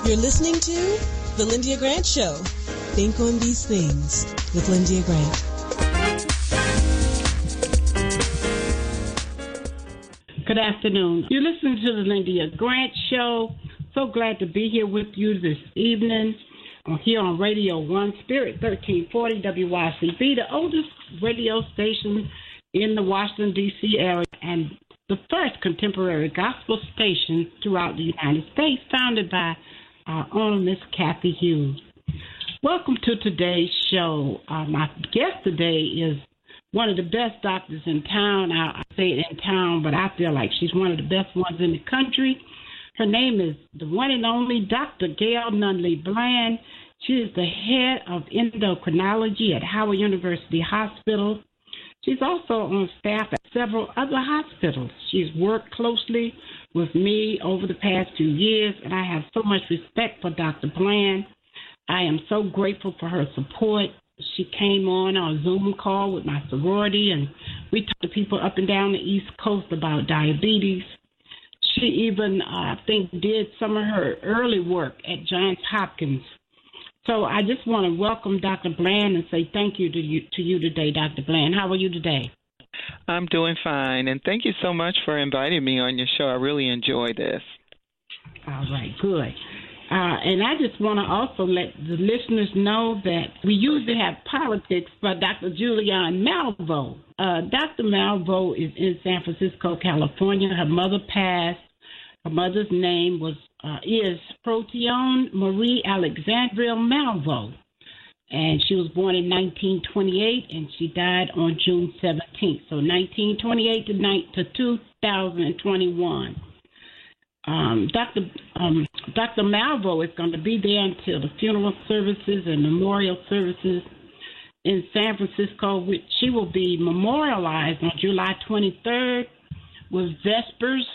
You're listening to The Lyndia Grant Show. Think on these things with Lyndia Grant. Good afternoon. You're listening to The Lyndia Grant Show. So glad to be here with you this evening here on Radio 1 Spirit 1340 WYCB, the oldest radio station in the Washington, D.C. area and the first contemporary gospel station throughout the United States, founded by our own Miss Kathy Hughes. Welcome to today's show. My guest today is one of the best doctors in town. I say it in town, but I feel like she's one of the best ones in the country. Her name is the one and only Dr. Gail Nunlee-Bland. She is the head of endocrinology at Howard University Hospital. She's also on staff at several other hospitals. She's worked closely with me over the past 2 years, and I have so much respect for Dr. Bland. I am so grateful for her support. She came on our Zoom call with my sorority, and we talked to people up and down the East Coast about diabetes. She even, I think, did some of her early work at Johns Hopkins. So I just want to welcome Dr. Bland and say thank you to you today, Dr. Bland. How are you today? I'm doing fine, and thank you so much for inviting me on your show. I really enjoy this. All right, good. And I just want to also let the listeners know that we usually have politics for Dr. Julianne Malveaux. Dr. Malveaux is in San Francisco, California. Her mother passed. Her mother's name is Proteone Marie Alexandria Malveaux. And she was born in 1928, and she died on June 17th. So 1928 to 2021. Dr. Malveaux is going to be there until the funeral services and memorial services in San Francisco, which she will be memorialized on July 23rd with Vespers,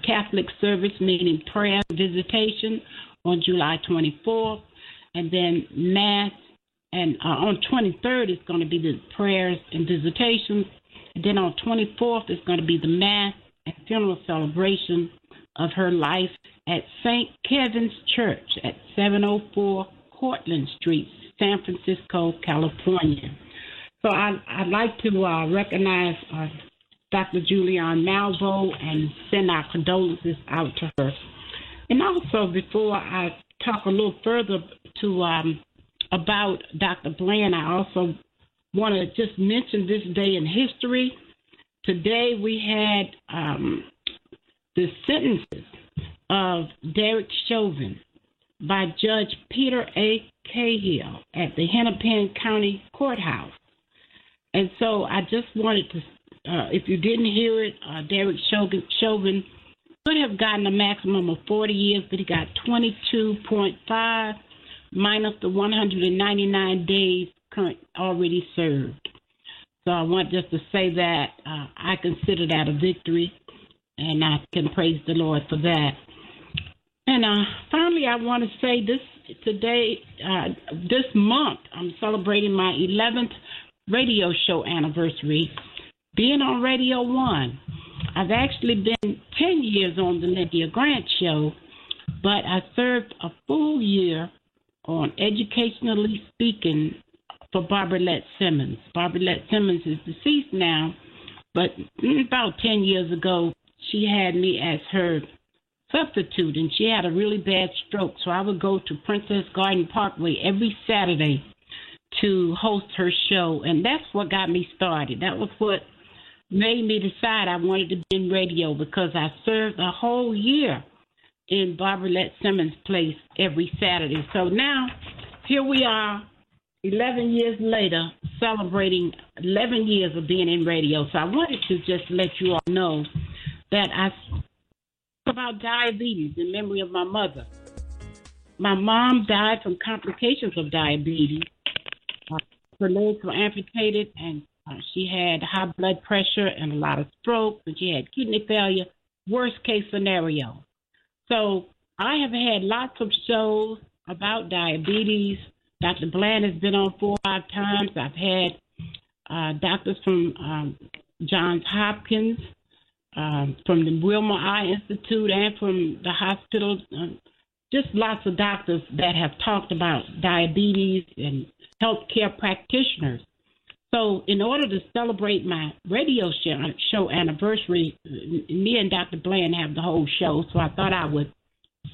Catholic service, meaning prayer and visitation, on July 24th, and then Mass. And on 23rd, it's going to be the prayers and visitations. And then on 24th, it's going to be the Mass and funeral celebration of her life at St. Kevin's Church at 704 Cortlandt Street, San Francisco, California. So I'd like to recognize Dr. Julianne Malveaux and send our condolences out to her. And also, before I talk a little further about Dr. Bland, I also want to just mention this day in history. Today we had the sentences of Derek Chauvin by Judge Peter A. Cahill at the Hennepin County Courthouse. And so I just wanted to, if you didn't hear it, Derek Chauvin could have gotten a maximum of 40 years, but he got 22.5 minus the 199 days current already served. So I want just to say that I consider that a victory, and I can praise the Lord for that. And finally, I want to say this month, I'm celebrating my 11th radio show anniversary, being on Radio 1. I've actually been 10 years on the Lyndia Grant Show, but I served a full year on Educationally Speaking for Barbara Simmons. Barbara Simmons is deceased now, but about 10 years ago, she had me as her substitute, and she had a really bad stroke, so I would go to Princess Garden Parkway every Saturday to host her show, and that's what got me started. That was what made me decide I wanted to be in radio, because I served a whole year in Barbara Simmons' place every Saturday. So now, here we are, 11 years later, celebrating 11 years of being in radio. So I wanted to just let you all know that I spoke about diabetes in memory of my mother. My mom died from complications of diabetes. Her legs were amputated, and she had high blood pressure and a lot of stroke, and she had kidney failure, worst case scenario. So I have had lots of shows about diabetes. Dr. Bland has been on 4 or 5 times. I've had doctors from Johns Hopkins, from the Wilmer Eye Institute, and from the hospital, just lots of doctors that have talked about diabetes and healthcare practitioners. So in order to celebrate my radio show anniversary, me and Dr. Bland have the whole show, so I thought I would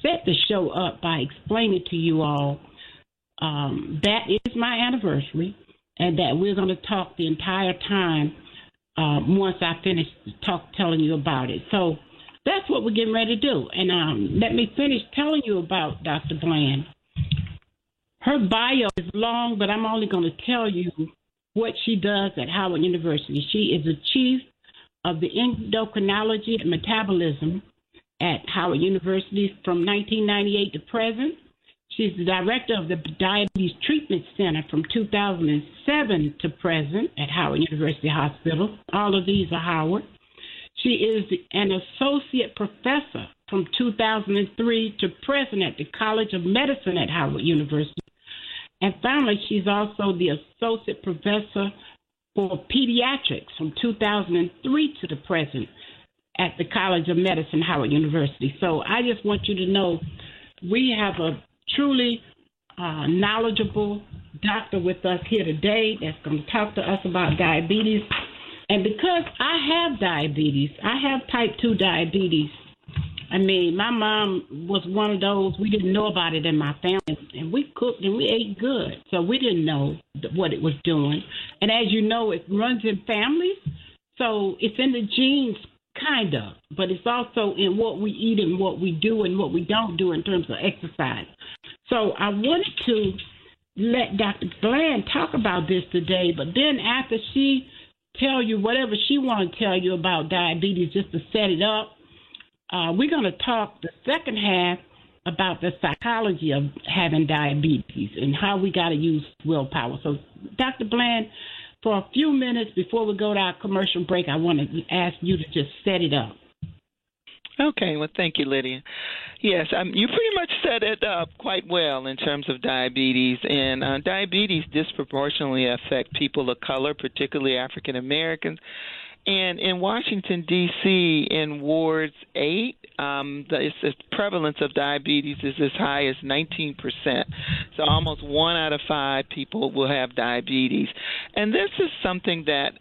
set the show up by explaining to you all that is my anniversary and that we're going to talk the entire time once I finish telling you about it. So that's what we're getting ready to do. And let me finish telling you about Dr. Bland. Her bio is long, but I'm only going to tell you what she does at Howard University. She is the chief of the endocrinology and metabolism at Howard University from 1998 to present. She's the director of the Diabetes Treatment Center from 2007 to present at Howard University Hospital. All of these are Howard. She is an associate professor from 2003 to present at the College of Medicine at Howard University. And finally, she's also the associate professor for pediatrics from 2003 to the present at the College of Medicine, Howard University. So I just want you to know we have a truly knowledgeable doctor with us here today that's going to talk to us about diabetes. And because I have diabetes, I have type 2 diabetes. I mean, my mom was one of those, we didn't know about it in my family, and we cooked and we ate good, so we didn't know what it was doing. And as you know, it runs in families, so it's in the genes, kind of, but it's also in what we eat and what we do and what we don't do in terms of exercise. So I wanted to let Dr. Bland talk about this today, but then after she tell you whatever she want to tell you about diabetes, just to set it up, we're going to talk the second half about the psychology of having diabetes and how we got to use willpower. So, Dr. Bland, for a few minutes before we go to our commercial break, I want to ask you to just set it up. Okay, well, thank you, Lydia. Yes, you pretty much set it up quite well in terms of diabetes, and diabetes disproportionately affect people of color, particularly African Americans. And in Washington, D.C., in Wards 8, the prevalence of diabetes is as high as 19%. So almost 1 out of 5 people will have diabetes. And this is something that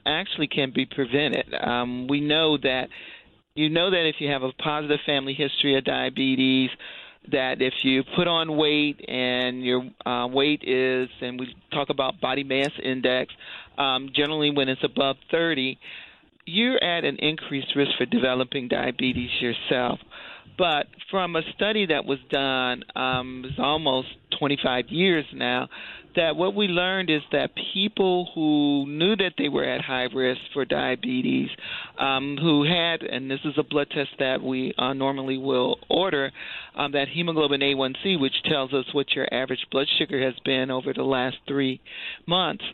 actually can be prevented. We know that if you have a positive family history of diabetes, that if you put on weight and your weight is, and we talk about body mass index, generally when it's above 30, you're at an increased risk for developing diabetes yourself. But from a study that was done, it's almost 25 years now, that what we learned is that people who knew that they were at high risk for diabetes, who had, and this is a blood test that we normally will order, that hemoglobin A1C, which tells us what your average blood sugar has been over the last 3 months,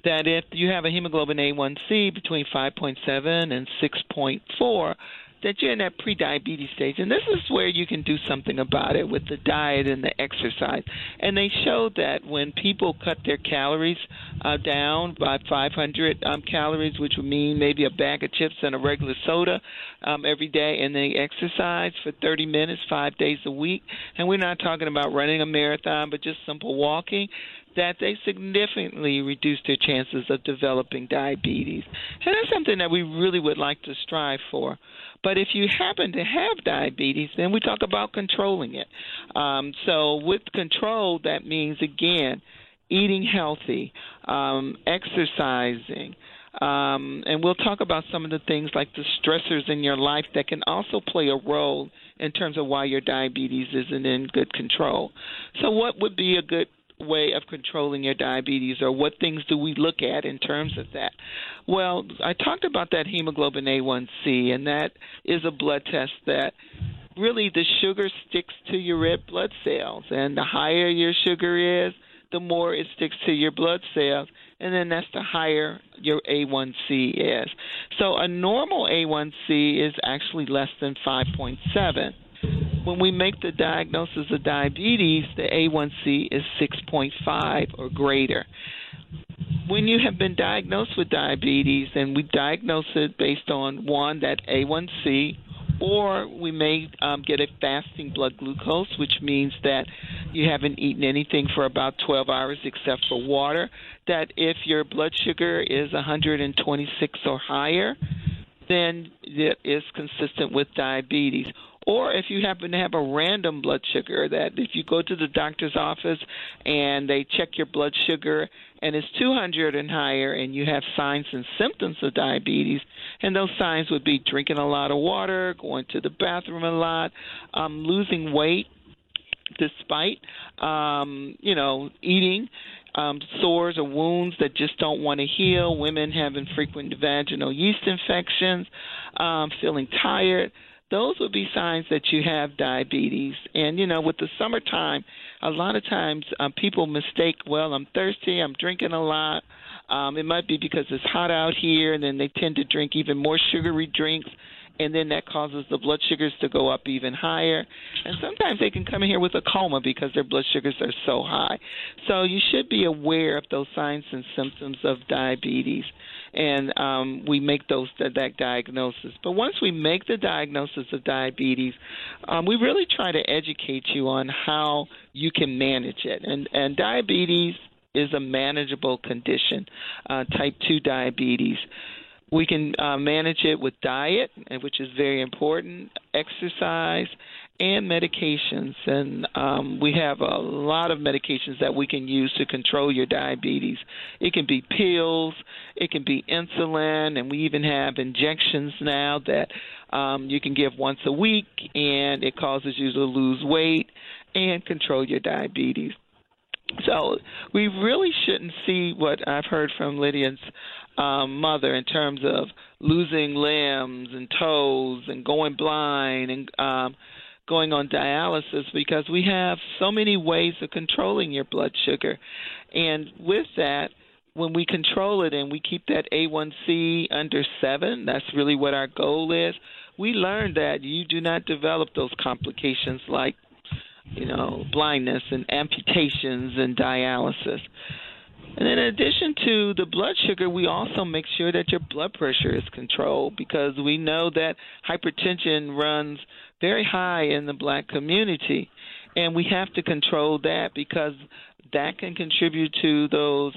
that if you have a hemoglobin A1C between 5.7 and 6.4, that you're in that pre-diabetes stage. And this is where you can do something about it with the diet and the exercise. And they showed that when people cut their calories down by 500 calories, which would mean maybe a bag of chips and a regular soda every day, and they exercise for 30 minutes, 5 days a week, and we're not talking about running a marathon, but just simple walking, that they significantly reduce their chances of developing diabetes. And that's something that we really would like to strive for. But if you happen to have diabetes, then we talk about controlling it. So with control, that means, again, eating healthy, exercising, and we'll talk about some of the things like the stressors in your life that can also play a role in terms of why your diabetes isn't in good control. So what would be a good way of controlling your diabetes, or what things do we look at in terms of that? Well, I talked about that hemoglobin A1C, and that is a blood test that really the sugar sticks to your red blood cells, and the higher your sugar is, the more it sticks to your blood cells, and then that's the higher your A1C is. So a normal A1C is actually less than 5.7. When we make the diagnosis of diabetes, the A1C is 6.5 or greater. When you have been diagnosed with diabetes, and we diagnose it based on, one, that A1C, or we may get a fasting blood glucose, which means that you haven't eaten anything for about 12 hours except for water, that if your blood sugar is 126 or higher, then it is consistent with diabetes. Or if you happen to have a random blood sugar, that if you go to the doctor's office and they check your blood sugar and it's 200 and higher and you have signs and symptoms of diabetes, and those signs would be drinking a lot of water, going to the bathroom a lot, losing weight despite, eating, sores or wounds that just don't want to heal, women having frequent vaginal yeast infections, feeling tired. Those would be signs that you have diabetes. And, with the summertime, a lot of times people mistake, well, I'm thirsty, I'm drinking a lot. It might be because it's hot out here, and then they tend to drink even more sugary drinks, and then that causes the blood sugars to go up even higher. And sometimes they can come in here with a coma because their blood sugars are so high. So you should be aware of those signs and symptoms of diabetes, and we make that diagnosis. But once we make the diagnosis of diabetes, we really try to educate you on how you can manage it. And diabetes is a manageable condition, type 2 diabetes. We can manage it with diet, which is very important, exercise, and medications. And we have a lot of medications that we can use to control your diabetes. It can be pills, it can be insulin, and we even have injections now that you can give once a week, and it causes you to lose weight and control your diabetes. So we really shouldn't see what I've heard from Lydia's mother in terms of losing limbs and toes and going blind and going on dialysis, because we have so many ways of controlling your blood sugar. And with that, when we control it and we keep that A1C under 7, that's really what our goal is, we learn that you do not develop those complications like blindness and amputations and dialysis. And in addition to the blood sugar, we also make sure that your blood pressure is controlled, because we know that hypertension runs very high in the black community. And we have to control that, because that can contribute to those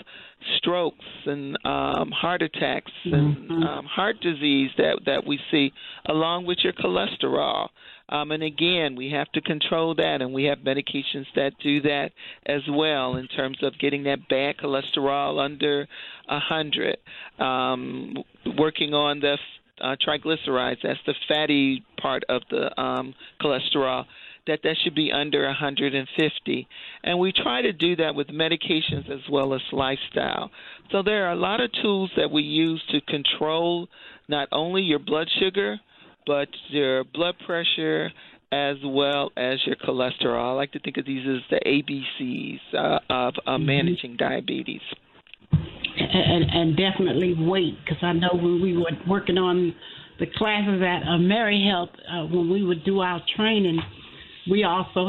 strokes and heart attacks and heart disease that we see, along with your cholesterol. And again, we have to control that, and we have medications that do that as well in terms of getting that bad cholesterol under 100, working on the triglycerides, that's the fatty part of the cholesterol, that should be under 150. And we try to do that with medications as well as lifestyle. So there are a lot of tools that we use to control not only your blood sugar, but your blood pressure as well as your cholesterol. I like to think of these as the ABCs of managing diabetes. And definitely weight, because I know when we were working on the classes at Mary Health, when we would do our training, we also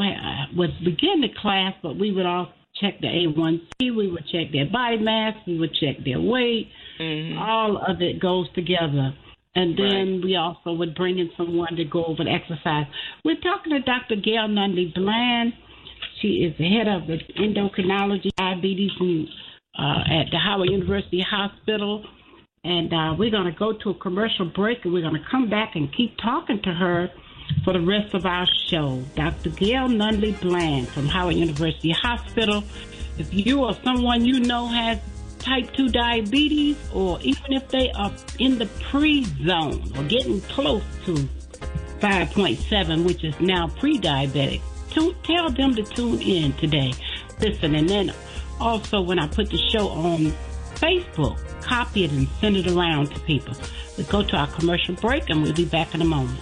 would begin the class, but we would all check the A1C, we would check their body mass, we would check their weight. All of it goes together. And then we also would bring in someone to go over the exercise. We're talking to Dr. Gail Nunlee-Bland. She is the head of the endocrinology diabetes at the Howard University Hospital. And we're going to go to a commercial break, and we're going to come back and keep talking to her for the rest of our show. Dr. Gail Nunlee-Bland from Howard University Hospital. If you or someone you know has type 2 diabetes, or even if they are in the pre-zone or getting close to 5.7, which is now pre-diabetic, tell them to tune in today. Listen, and then also when I put the show on Facebook, copy it and send it around to people. We'll go to our commercial break, and we'll be back in a moment.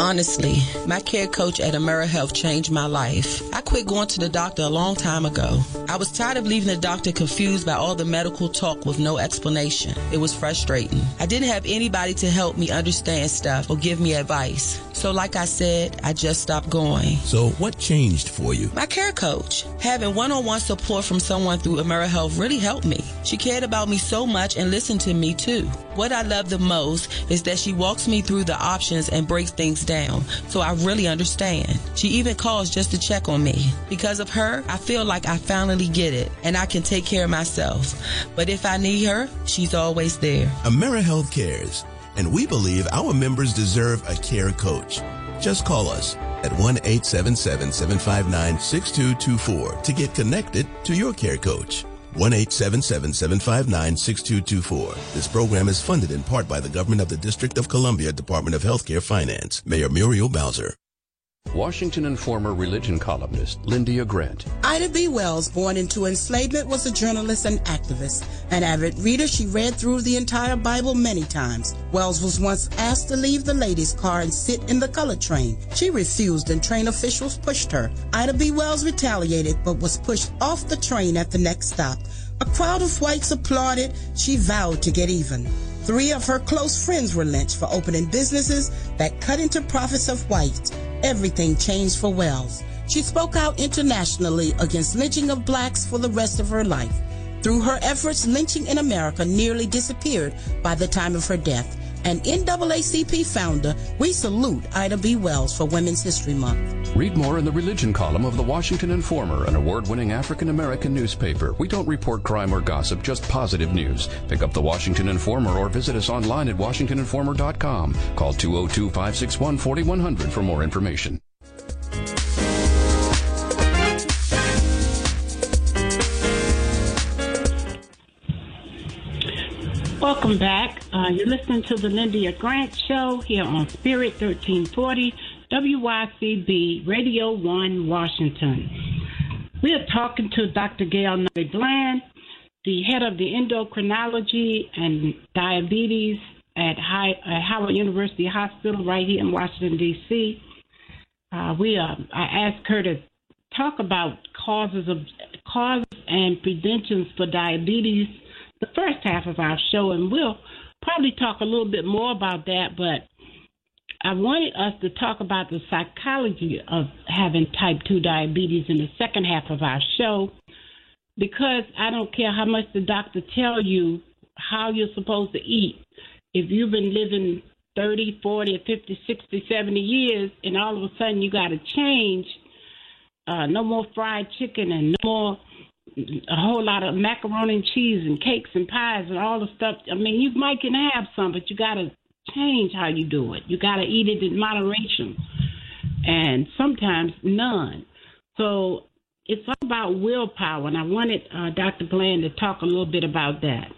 Honestly, my care coach at AmeriHealth changed my life. I quit going to the doctor a long time ago. I was tired of leaving the doctor confused by all the medical talk with no explanation. It was frustrating. I didn't have anybody to help me understand stuff or give me advice. So like I said, I just stopped going. So what changed for you? My care coach. Having one-on-one support from someone through AmeriHealth really helped me. She cared about me so much and listened to me too. What I love the most is that she walks me through the options and breaks things down, so I really understand. She even calls just to check on me. Because of her, I feel like I finally get it, and I can take care of myself. But if I need her, she's always there. AmeriHealth cares, and we believe our members deserve a care coach. Just call us at 1-877-759-6224 to get connected to your care coach. 1-877-759-6224. This program is funded in part by the government of the District of Columbia Department of Healthcare Finance. Mayor Muriel Bowser. Washington and former religion columnist Lyndia Grant. Ida B. Wells, born into enslavement, was a journalist and activist. An avid reader, she read through the entire Bible many times. Wells was once asked to leave the ladies' car and sit in the colored train. She refused and train officials pushed her. Ida B. Wells retaliated but was pushed off the train at the next stop. A crowd of whites applauded. She vowed to get even. 3 of her close friends were lynched for opening businesses that cut into profits of whites. Everything changed for Wells. She spoke out internationally against lynching of blacks for the rest of her life. Through her efforts, lynching in America nearly disappeared by the time of her death. An NAACP founder, we salute Ida B. Wells for Women's History Month. Read more in the religion column of the Washington Informer, an award-winning African-American newspaper. We don't report crime or gossip, just positive news. Pick up the Washington Informer or visit us online at washingtoninformer.com. Call 202-561-4100 for more information. Welcome back. You're listening to the Lyndia Grant Show here on Spirit 1340 WYCB Radio 1 Washington. We are talking to Dr. Gail Nunlee-Bland, the head of the endocrinology and diabetes at Howard University Hospital right here in Washington, D.C. I asked her to talk about causes and preventions for diabetes the first half of our show, and we'll probably talk a little bit more about that, but I wanted us to talk about the psychology of having type 2 diabetes in the second half of our show, because I don't care how much the doctor tell you how you're supposed to eat. If you've been living 30, 40, 50, 60, 70 years, and all of a sudden you got to change, no more fried chicken and no more a whole lot of macaroni and cheese and cakes and pies and all the stuff. I mean, you might can have some, but you got to change how you do it. You got to eat it in moderation, and sometimes none. So it's all about willpower, and I wanted Dr. Bland to talk a little bit about that.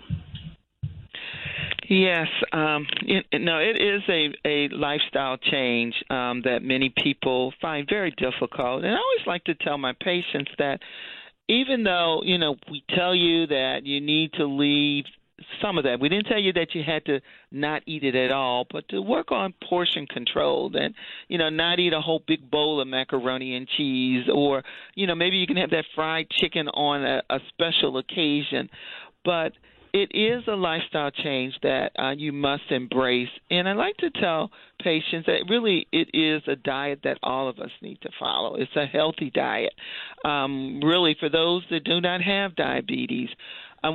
Yes, it is a lifestyle change that many people find very difficult. And I always like to tell my patients that even though, we tell you that you need to leave some of that. We didn't tell you that you had to not eat it at all, but to work on portion control and, not eat a whole big bowl of macaroni and cheese, or, maybe you can have that fried chicken on a special occasion. But it is a lifestyle change that you must embrace. And I like to tell patients that really it is a diet that all of us need to follow. It's a healthy diet. Really, for those that do not have diabetes,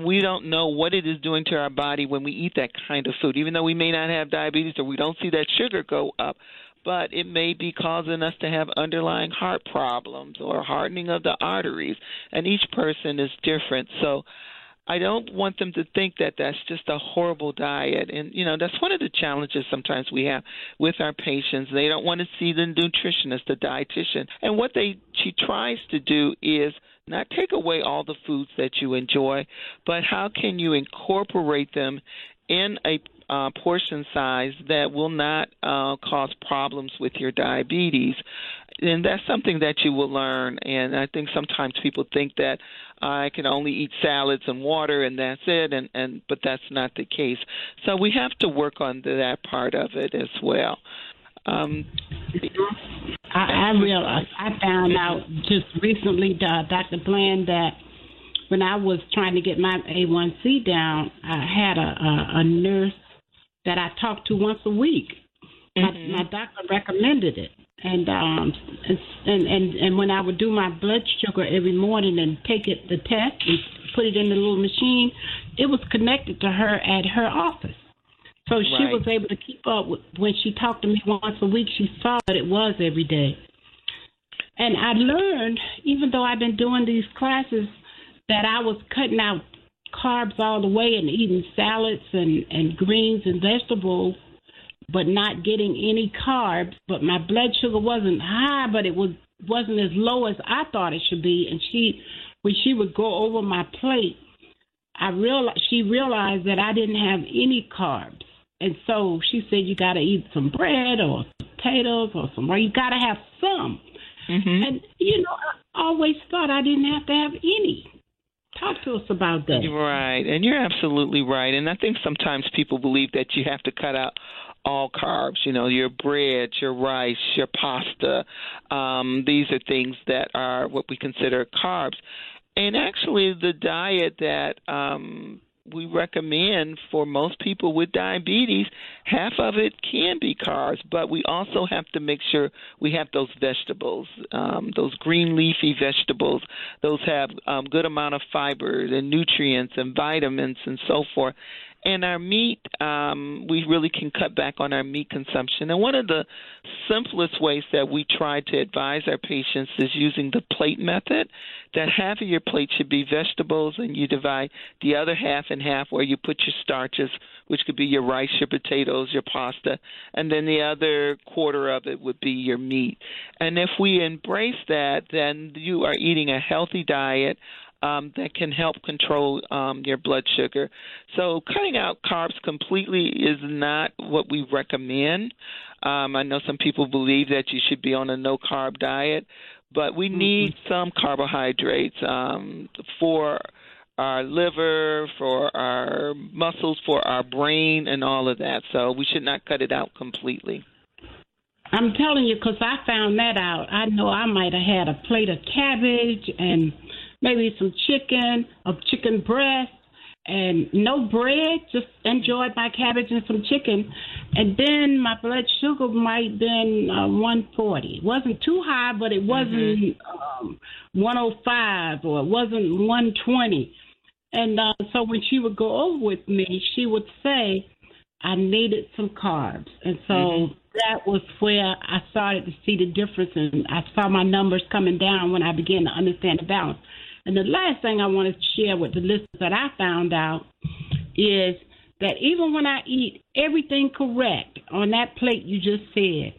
we don't know what it is doing to our body when we eat that kind of food, even though we may not have diabetes or we don't see that sugar go up. But it may be causing us to have underlying heart problems or hardening of the arteries, and each person is different. So I don't want them to think that that's just a horrible diet. And, that's one of the challenges sometimes we have with our patients. They don't want to see the nutritionist, the dietitian. And what she tries to do is not take away all the foods that you enjoy, but how can you incorporate them in a portion size that will not cause problems with your diabetes. And that's something that you will learn. And I think sometimes people think that I can only eat salads and water and that's it, but that's not the case. So we have to work on that part of it as well. I realized, I found out just recently, Dr. Bland, that when I was trying to get my A1C down, I had a nurse that I talked to once a week. My doctor recommended it, and when I would do my blood sugar every morning and take the test and put it in the little machine, it was connected to her at her office. So she was able to keep up with, when she talked to me once a week, she saw that it was every day. And I learned, even though I've been doing these classes, that I was cutting out carbs all the way and eating salads and greens and vegetables, but not getting any carbs. But my blood sugar wasn't high, but it wasn't as low as I thought it should be. And when she would go over my plate, she realized that I didn't have any carbs. And so she said, you got to eat some bread or potatoes or you got to have some. And, I always thought I didn't have to have any. Talk to us about that. Right, and you're absolutely right. And I think sometimes people believe that you have to cut out all carbs, your bread, your rice, your pasta. These are things that are what we consider carbs. And actually the diet that we recommend for most people with diabetes, half of it can be carbs, but we also have to make sure we have those vegetables, those green leafy vegetables. Those have good amount of fibers and nutrients and vitamins and so forth. And our meat, we really can cut back on our meat consumption. And one of the simplest ways that we try to advise our patients is using the plate method, that half of your plate should be vegetables and you divide the other half in half where you put your starches, which could be your rice, your potatoes, your pasta, and then the other quarter of it would be your meat. And if we embrace that, then you are eating a healthy diet that can help control your blood sugar. So cutting out carbs completely is not what we recommend. I know some people believe that you should be on a no-carb diet, but we need some carbohydrates for our liver, for our muscles, for our brain, and all of that. So we should not cut it out completely. I'm telling you, because I found that out. I know I might have had a plate of cabbage and maybe some chicken, a chicken breast, and no bread, just enjoyed my cabbage and some chicken. And then my blood sugar might have been 140. It wasn't too high, but it wasn't 105 or it wasn't 120. And so when she would go over with me, she would say, I needed some carbs. And so that was where I started to see the difference, and I saw my numbers coming down when I began to understand the balance. And the last thing I wanted to share with the listeners that I found out is that even when I eat everything correct on that plate you just said,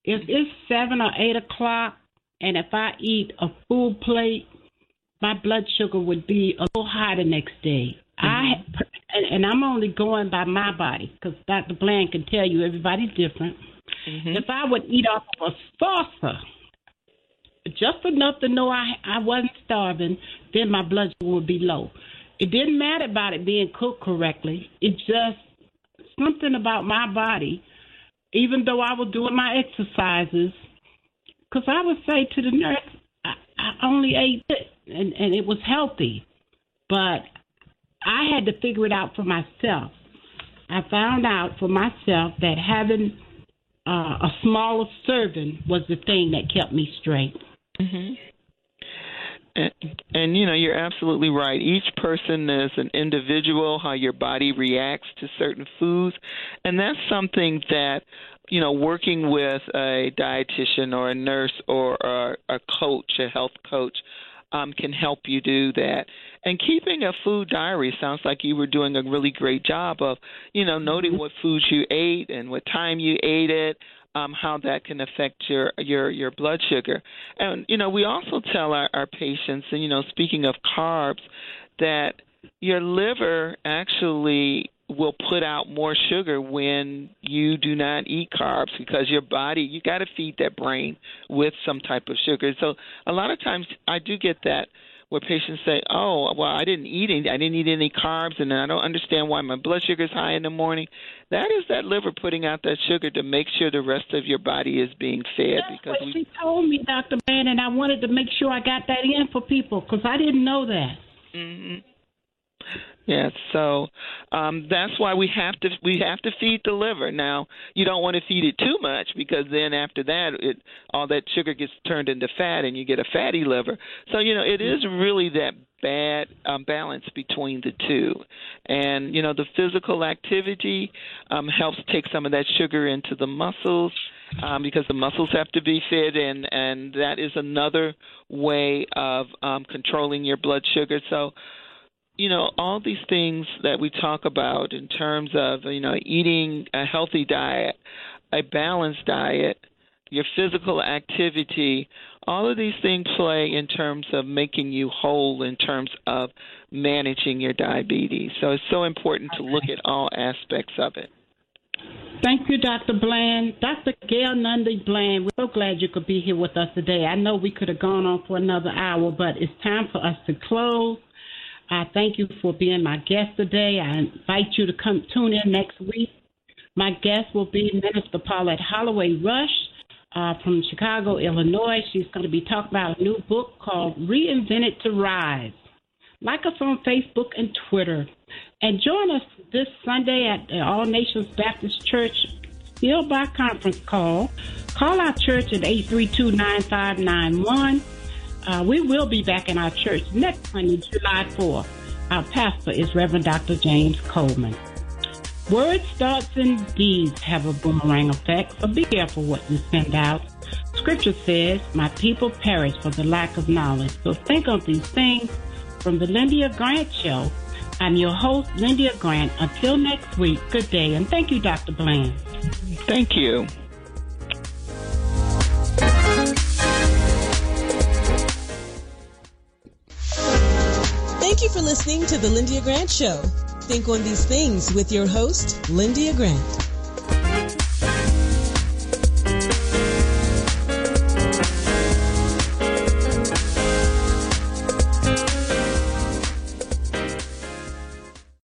if it's 7 or 8 o'clock and if I eat a full plate, my blood sugar would be a little high the next day. And I'm only going by my body because Dr. Bland can tell you everybody's different. If I would eat off of a saucer, just enough to know I wasn't starving, then my blood sugar would be low. It didn't matter about it being cooked correctly. It's just something about my body, even though I was doing my exercises, because I would say to the nurse, I only ate it, and it was healthy. But I had to figure it out for myself. I found out for myself that having a smaller serving was the thing that kept me straight. And you're absolutely right. Each person is an individual, how your body reacts to certain foods. And that's something that, working with a dietitian or a nurse or a coach, a health coach, can help you do that. And keeping a food diary sounds like you were doing a really great job of, noting what foods you ate and what time you ate it, how that can affect your blood sugar. And, we also tell our patients, and, speaking of carbs, that your liver actually will put out more sugar when you do not eat carbs because your body, you got to feed that brain with some type of sugar. So a lot of times I do get that where patients say, "Oh, well, I didn't eat any carbs, and I don't understand why my blood sugar is high in the morning." That is that liver putting out that sugar to make sure the rest of your body is being fed. That's what she told me, Dr. Bland, and I wanted to make sure I got that in for people because I didn't know that. Mm-hmm. Yes, so that's why we have to feed the liver. Now, you don't want to feed it too much because then after that, all that sugar gets turned into fat and you get a fatty liver. So, it is really that bad balance between the two. And, the physical activity helps take some of that sugar into the muscles because the muscles have to be fed, and that is another way of controlling your blood sugar. So, all these things that we talk about in terms of, eating a healthy diet, a balanced diet, your physical activity, all of these things play in terms of making you whole in terms of managing your diabetes. So it's so important to look at all aspects of it. Thank you, Dr. Bland. Dr. Gail Nunlee-Bland, we're so glad you could be here with us today. I know we could have gone on for another hour, but it's time for us to close. I thank you for being my guest today. I invite you to come tune in next week. My guest will be Minister Paulette Holloway Rush from Chicago, Illinois. She's going to be talking about a new book called Reinvented to Rise. Like us on Facebook and Twitter. And join us this Sunday at the All Nations Baptist Church, still by conference call. Call our church at 832-9591. We will be back in our church next Sunday, July 4th. Our pastor is Reverend Dr. James Coleman. Words, thoughts, and deeds have a boomerang effect, so be careful what you send out. Scripture says, my people perish for the lack of knowledge. So think of these things. From the Lyndia Grant Show, I'm your host, Lyndia Grant. Until next week, good day, and thank you, Dr. Bland. Thank you. Thank you for listening to the Lyndia Grant Show. Think on these things with your host, Lyndia Grant.